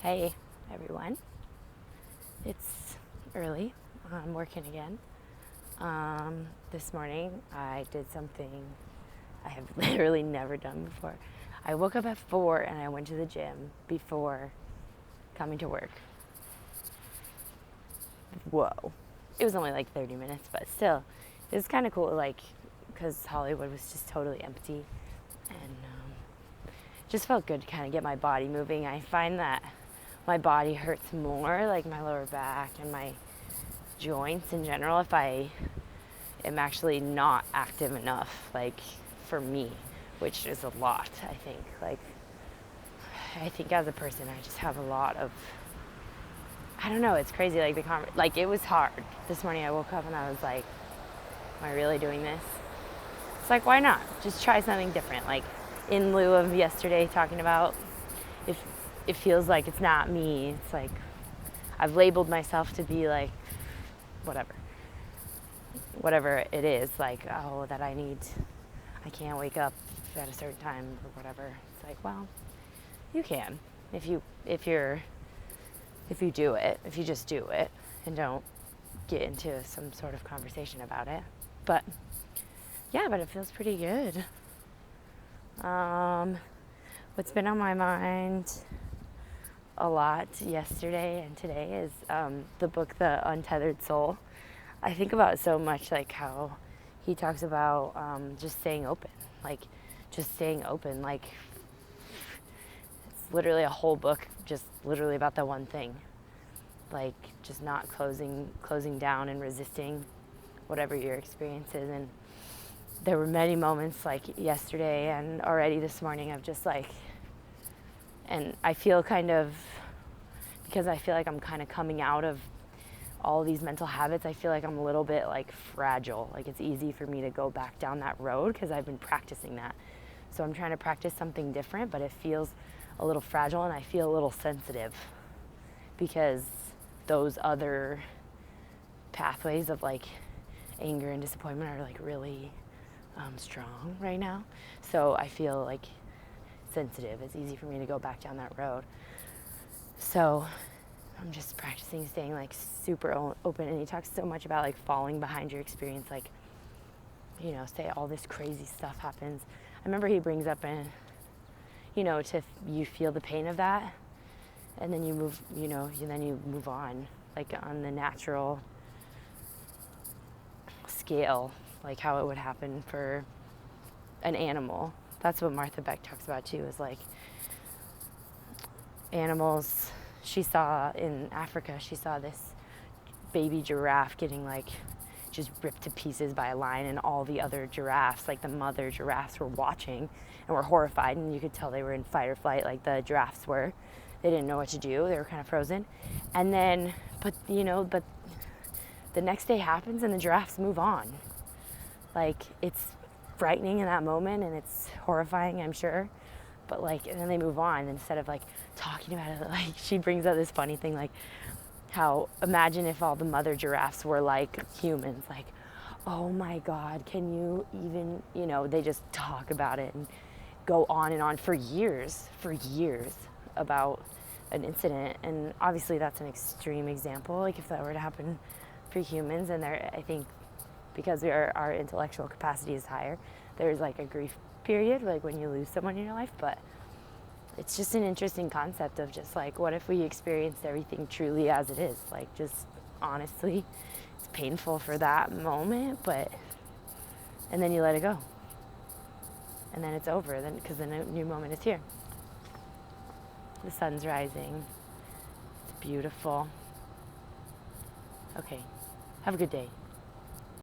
Hey everyone, it's early. I'm working again. This morning I did something I have literally never done before. I woke up at 4 and I went to the gym before coming to work. Whoa. It was only like 30 minutes, but still, it was kind of cool, like, because Hollywood was just totally empty. And just felt good to kind of get my body moving. I find that my body hurts more, like my lower back and my joints in general, if I am actually not active enough, like for me, which is a lot, I think. I think as a person, I just have a lot of, I don't know, it's crazy. Like it was hard. This morning I woke up and I was like, am I really doing this? It's like, why not? Just try something different. Like in lieu of yesterday talking about if it feels like it's not me, it's like I've labeled myself to be like whatever it is, like, oh, that I can't wake up at a certain time or whatever. It's like, well, you can if you do it, if you just do it and don't get into some sort of conversation about it. But yeah, but it feels pretty good. What's been on my mind a lot yesterday and today is the book The Untethered Soul. I think about it so much, like how he talks about just staying open, like it's literally a whole book just literally about that one thing, like just not closing down and resisting whatever your experience is. And there were many moments like yesterday and already this morning of just like, and I feel because I feel like I'm kind of coming out of all these mental habits, I feel like I'm a little bit like fragile. Like it's easy for me to go back down that road because I've been practicing that. So I'm trying to practice something different, but it feels a little fragile and I feel a little sensitive because those other pathways of like anger and disappointment are like really strong right now. So I feel like sensitive. It's easy for me to go back down that road. So I'm just practicing staying like super open. And he talks so much about like falling behind your experience, like, you know, say all this crazy stuff happens. I remember he brings up you feel the pain of that and then you move, and then you move on, like on the natural scale, like how it would happen for an animal. That's what Martha Beck talks about too, is like animals. She saw in Africa, she saw this baby giraffe getting like just ripped to pieces by a lion, and all the other giraffes, like the mother giraffes, were watching and were horrified, and you could tell they were in fight or flight, like the giraffes were. They didn't know what to do. They were kind of frozen. And then, but the next day happens and the giraffes move on. Like it's frightening in that moment and it's horrifying, I'm sure. But like, and then they move on instead of like talking about it. Like she brings up this funny thing, like how imagine if all the mother giraffes were like humans, like, oh my God, can you even, they just talk about it and go on and on for years about an incident. And obviously that's an extreme example. Like if that were to happen for humans, and I think because our intellectual capacity is higher, there's like a grief period, like when you lose someone in your life. But it's just an interesting concept of just like, what if we experienced everything truly as it is? Like just honestly, it's painful for that moment, and then you let it go. And then it's over, then because the new moment is here. The sun's rising. It's beautiful. Okay, have a good day.